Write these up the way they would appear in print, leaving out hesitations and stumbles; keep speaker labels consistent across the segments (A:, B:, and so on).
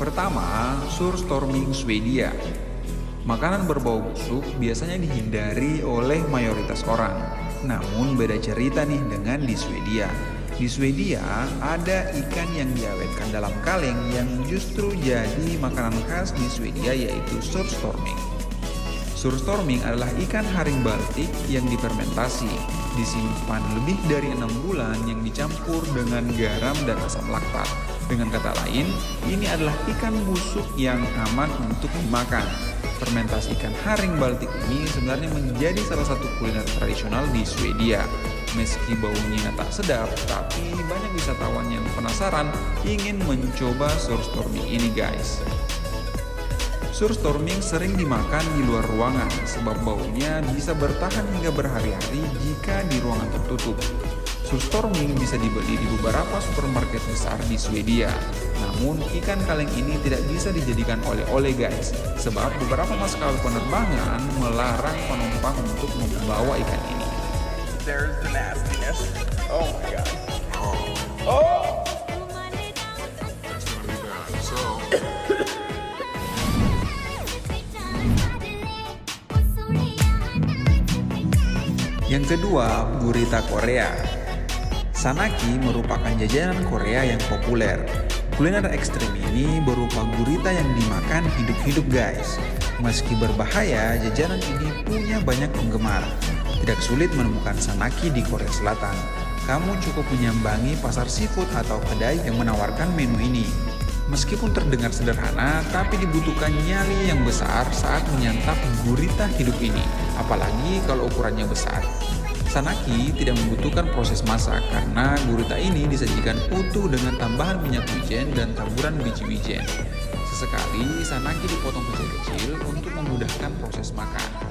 A: pertama, Surströmming Swedia. Makanan berbau busuk biasanya dihindari oleh mayoritas orang. Namun beda cerita nih dengan di Swedia. Di Swedia ada ikan yang diawetkan dalam kaleng yang justru jadi makanan khas di Swedia, yaitu Surströmming. Surströmming adalah ikan haring Baltik yang difermentasi, disimpan lebih dari 6 bulan yang dicampur dengan garam dan asam laktat. Dengan kata lain, ini adalah ikan busuk yang aman untuk dimakan. Fermentasi ikan haring Baltik ini sebenarnya menjadi salah satu kuliner tradisional di Swedia. Meski baunya tak sedap, tapi banyak wisatawan yang penasaran ingin mencoba Surströmming ini guys. Surströmming sering dimakan di luar ruangan sebab baunya bisa bertahan hingga berhari-hari jika di ruangan tertutup. Surströmming bisa dibeli di beberapa supermarket besar di Swedia. Namun ikan kaleng ini tidak bisa dijadikan oleh-oleh guys, sebab beberapa maskapai penerbangan melarang penumpang untuk membawa ikan ini.
B: There's the nastiness. Oh my god. Oh!
C: That's gonna be bad. So,
A: Yang kedua, gurita Korea. Sanaki merupakan jajanan Korea yang populer. Kuliner ekstrim ini berupa gurita yang dimakan hidup-hidup guys. Meski berbahaya, jajanan ini punya banyak penggemar. Tidak sulit menemukan sanaki di Korea Selatan. Kamu cukup menyambangi pasar seafood atau kedai yang menawarkan menu ini. Meskipun terdengar sederhana, tapi dibutuhkan nyali yang besar saat menyantap gurita hidup ini, apalagi kalau ukurannya besar. Sanaki tidak membutuhkan proses masak karena gurita ini disajikan utuh dengan tambahan minyak wijen dan taburan biji wijen. Sesekali sanaki dipotong kecil-kecil untuk memudahkan proses makan.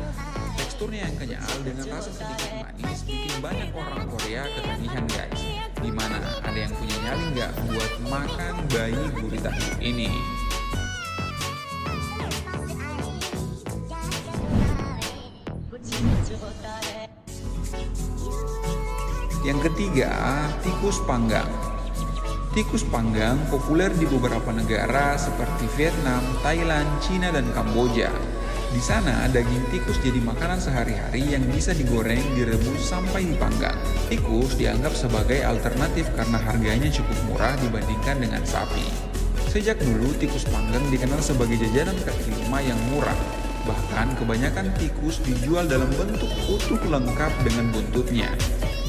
A: Teksturnya yang kenyal dengan rasa sedikit manis bikin banyak orang Korea ketagihan guys. Gimana? Ada yang punya nyali nggak buat makan bayi gurita hidup ini? Yang ketiga, tikus panggang. Tikus panggang populer di beberapa negara seperti Vietnam, Thailand, Cina, dan Kamboja. Di sana, daging tikus jadi makanan sehari-hari yang bisa digoreng, direbus, sampai dipanggang. Tikus dianggap sebagai alternatif karena harganya cukup murah dibandingkan dengan sapi. Sejak dulu, tikus panggang dikenal sebagai jajanan kaki lima yang murah. Bahkan, kebanyakan tikus dijual dalam bentuk utuh lengkap dengan buntutnya.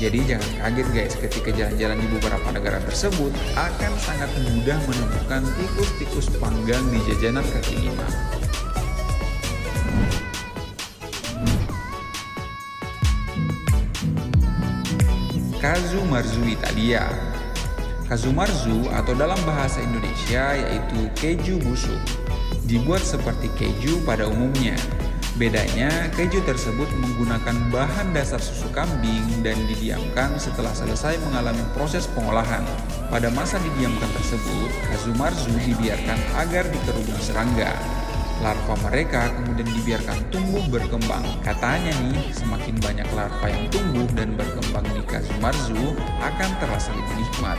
A: Jadi jangan kaget guys ketika jalan-jalan di beberapa negara tersebut akan sangat mudah menemukan tikus-tikus panggang di jajanan kaki lima. Casu marzu Italia. Casu marzu atau dalam bahasa Indonesia yaitu keju busuk. Dibuat seperti keju pada umumnya. Bedanya, keju tersebut menggunakan bahan dasar susu kambing dan didiamkan setelah selesai mengalami proses pengolahan. Pada masa didiamkan tersebut, casu marzu dibiarkan agar dikerubungi serangga. Larva mereka kemudian dibiarkan tumbuh berkembang. Katanya nih, semakin banyak larva yang tumbuh dan berkembang di casu marzu akan terasa lebih nikmat.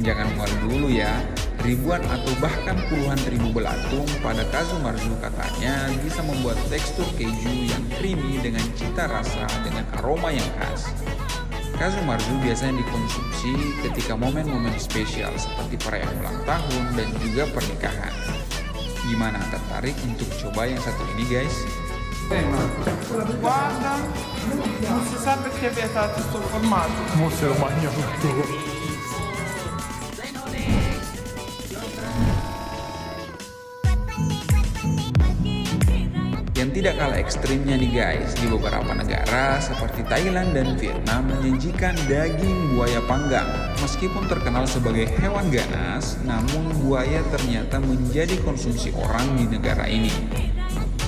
A: Jangan mual dulu ya. Ribuan atau bahkan puluhan ribu belatung pada casu marzu katanya bisa membuat tekstur keju yang creamy dengan cita rasa dengan aroma yang khas. Casu marzu biasanya dikonsumsi ketika momen-momen spesial seperti perayaan ulang tahun dan juga pernikahan. Gimana, tertarik untuk coba yang satu ini guys?
B: Guarda, non si sa perché è vietato sto formato.
C: mo se lo mangiano tutto.
A: Yang tidak kalah ekstrimnya nih guys, di beberapa negara seperti Thailand dan Vietnam menyajikan daging buaya panggang. Meskipun terkenal sebagai hewan ganas, namun buaya ternyata menjadi konsumsi orang di negara ini.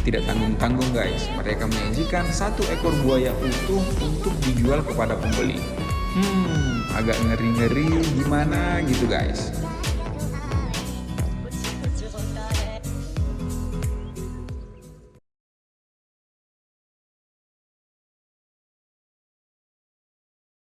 A: Tidak tanggung-tanggung guys, mereka menyajikan satu ekor buaya utuh untuk dijual kepada pembeli. Agak ngeri-ngeri gimana gitu guys.